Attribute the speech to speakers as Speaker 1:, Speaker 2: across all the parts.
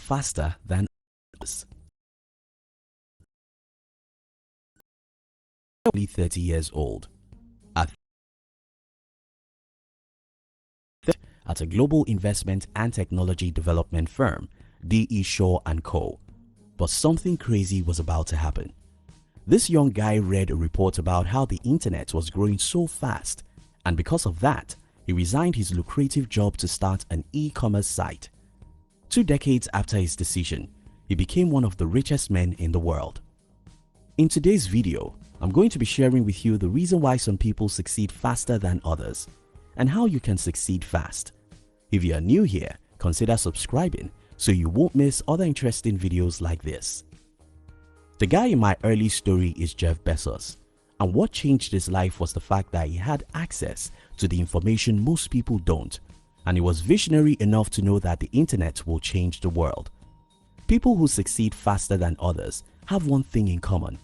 Speaker 1: faster than others. Only 30 years old. At a global investment and technology development firm, D.E. Shaw & Co. But something crazy was about to happen. This young guy read a report about how the internet was growing so fast, and because of that, he resigned his lucrative job to start an e-commerce site. 2 decades after his decision, he became one of the richest men in the world. In today's video, I'm going to be sharing with you the reason why some people succeed faster than others, and how you can succeed fast. If you are new here, consider subscribing so you won't miss other interesting videos like this. The guy in my early story is Jeff Bezos, and what changed his life was the fact that he had access to the information most people don't, and he was visionary enough to know that the internet will change the world. People who succeed faster than others have one thing in common,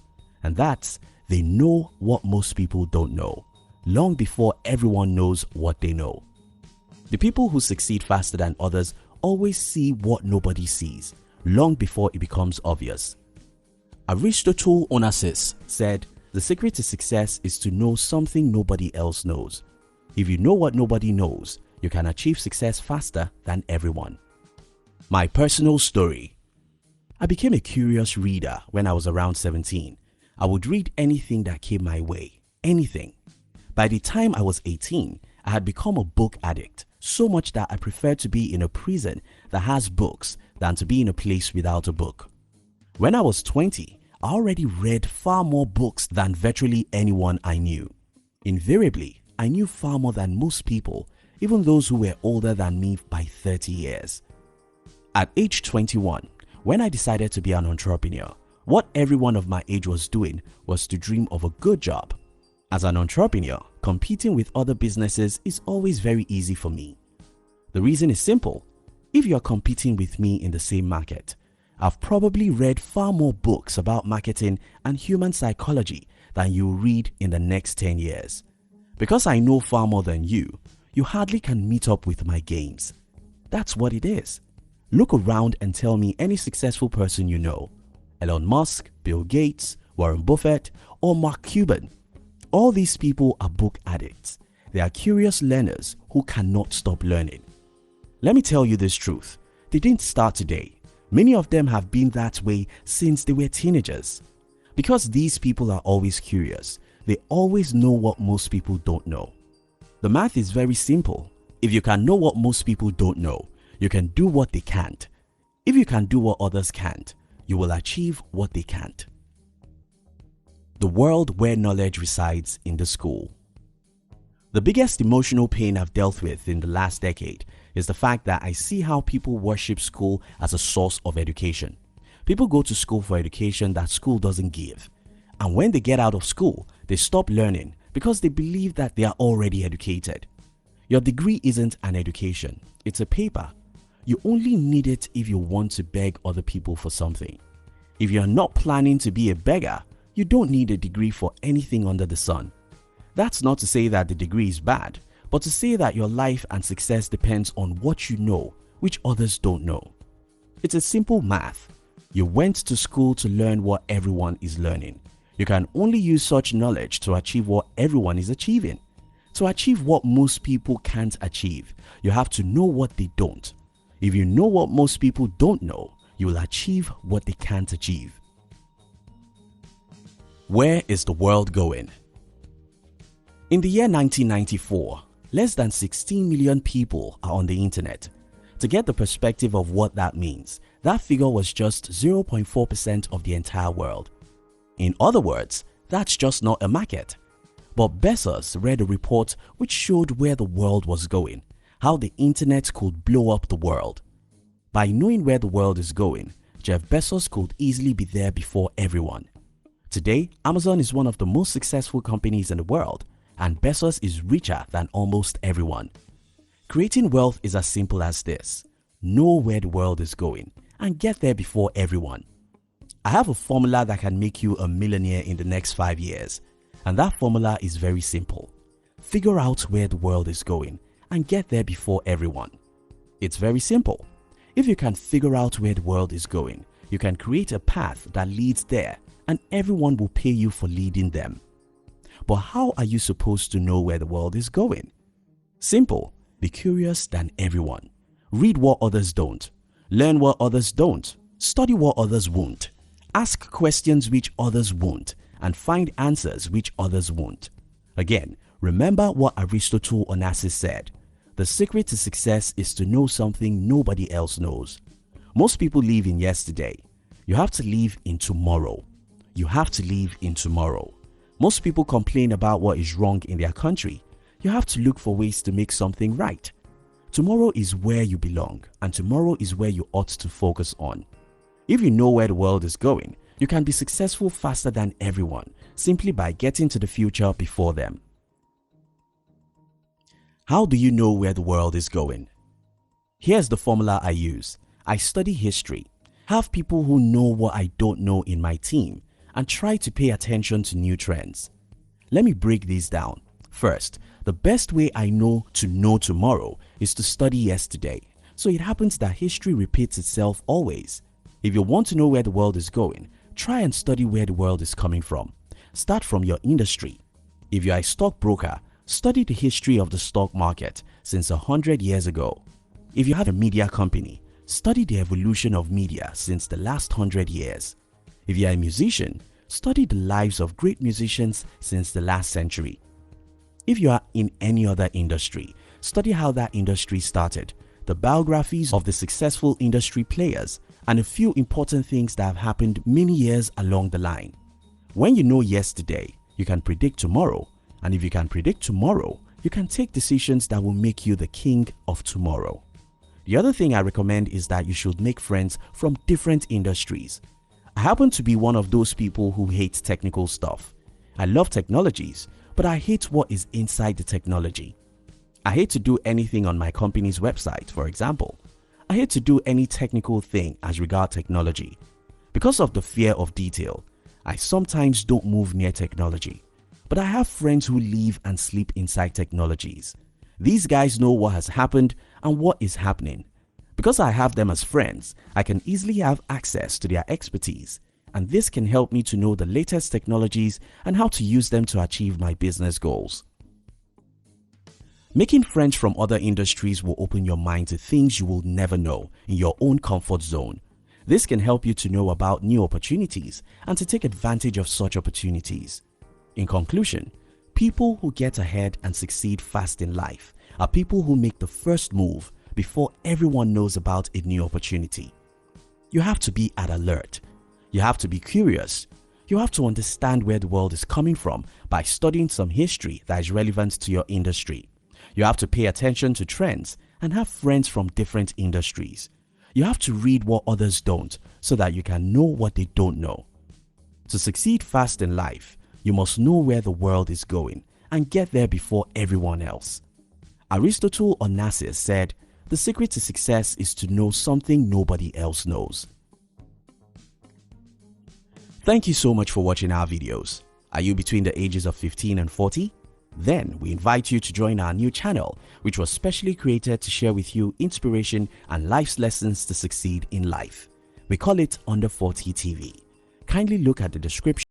Speaker 1: and that's they know what most people don't know, long before everyone knows what they know. The people who succeed faster than others always see what nobody sees, long before it becomes obvious. Aristotle Onassis said, "The secret to success is to know something nobody else knows. If you know what nobody knows, you can achieve success faster than everyone." My personal story. I became a curious reader when I was around 17. I would read anything that came my way, anything. By the time I was 18, I had become a book addict, so much that I preferred to be in a prison that has books than to be in a place without a book. When I was 20, I already read far more books than virtually anyone I knew. Invariably, I knew far more than most people, even those who were older than me by 30 years. At age 21, when I decided to be an entrepreneur, what everyone of my age was doing was to dream of a good job. As an entrepreneur, competing with other businesses is always very easy for me. The reason is simple. If you are competing with me in the same market, I've probably read far more books about marketing and human psychology than you'll read in the next 10 years. Because I know far more than you, you hardly can meet up with my gains. That's what it is. Look around and tell me any successful person you know. Elon Musk, Bill Gates, Warren Buffett, or Mark Cuban. All these people are book addicts. They are curious learners who cannot stop learning. Let me tell you this truth. They didn't start today. Many of them have been that way since they were teenagers. Because these people are always curious, they always know what most people don't know. The math is very simple. If you can know what most people don't know, you can do what they can't. If you can do what others can't, you will achieve what they can't. The world where knowledge resides in the school. The biggest emotional pain I've dealt with in the last decade is the fact that I see how people worship school as a source of education. People go to school for education that school doesn't give. And when they get out of school, they stop learning because they believe that they are already educated. Your degree isn't an education, it's a paper. You only need it if you want to beg other people for something. If you're not planning to be a beggar, you don't need a degree for anything under the sun. That's not to say that the degree is bad, but to say that your life and success depends on what you know, which others don't know. It's a simple math. You went to school to learn what everyone is learning. You can only use such knowledge to achieve what everyone is achieving. To achieve what most people can't achieve, you have to know what they don't. If you know what most people don't know, you will achieve what they can't achieve. Where is the world going? In the year 1994, less than 16 million people are on the internet. To get the perspective of what that means, that figure was just 0.4% of the entire world. In other words, that's just not a market. But Bezos read a report which showed where the world was going, how the internet could blow up the world. By knowing where the world is going, Jeff Bezos could easily be there before everyone. Today, Amazon is one of the most successful companies in the world, and Bezos is richer than almost everyone. Creating wealth is as simple as this. Know where the world is going and get there before everyone. I have a formula that can make you a millionaire in the next 5 years, and that formula is very simple. Figure out where the world is going and get there before everyone. It's very simple. If you can figure out where the world is going, you can create a path that leads there, and everyone will pay you for leading them. But how are you supposed to know where the world is going? Simple. Be curious than everyone. Read what others don't. Learn what others don't. Study what others won't. Ask questions which others won't, and find answers which others won't. Again, remember what Aristotle Onassis said. The secret to success is to know something nobody else knows. Most people live in yesterday. You have to live in tomorrow. You have to live in tomorrow. Most people complain about what is wrong in their country. You have to look for ways to make something right. Tomorrow is where you belong, and tomorrow is where you ought to focus on. If you know where the world is going, you can be successful faster than everyone simply by getting to the future before them. How do you know where the world is going? Here's the formula I use. I study history, have people who know what I don't know in my team, and try to pay attention to new trends. Let me break these down. First, the best way I know tomorrow is to study yesterday. So it happens that history repeats itself always. If you want to know where the world is going, try and study where the world is coming from. Start from your industry. If you are a stockbroker, study the history of the stock market since 100 years ago. If you have a media company, study the evolution of media since the last 100 years. If you are a musician, study the lives of great musicians since the last century. If you are in any other industry, study how that industry started, the biographies of the successful industry players, and a few important things that have happened many years along the line. When you know yesterday, you can predict tomorrow, and if you can predict tomorrow, you can take decisions that will make you the king of tomorrow. The other thing I recommend is that you should make friends from different industries. I happen to be one of those people who hate technical stuff. I love technologies, but I hate what is inside the technology. I hate to do anything on my company's website, for example. I hate to do any technical thing as regard technology. Because of the fear of detail, I sometimes don't move near technology. But I have friends who live and sleep inside technologies. These guys know what has happened and what is happening. Because I have them as friends, I can easily have access to their expertise, and this can help me to know the latest technologies and how to use them to achieve my business goals. Making friends from other industries will open your mind to things you will never know in your own comfort zone. This can help you to know about new opportunities and to take advantage of such opportunities. In conclusion, people who get ahead and succeed fast in life are people who make the first move before everyone knows about a new opportunity. You have to be at alert. You have to be curious. You have to understand where the world is coming from by studying some history that is relevant to your industry. You have to pay attention to trends and have friends from different industries. You have to read what others don't so that you can know what they don't know. To succeed fast in life, you must know where the world is going and get there before everyone else. Aristotle Onassis said, "The secret to success is to know something nobody else knows." Thank you so much for watching our videos. Are you between the ages of 15 and 40? Then we invite you to join our new channel, which was specially created to share with you inspiration and life's lessons to succeed in life. We call it Under 40 TV. Kindly look at the description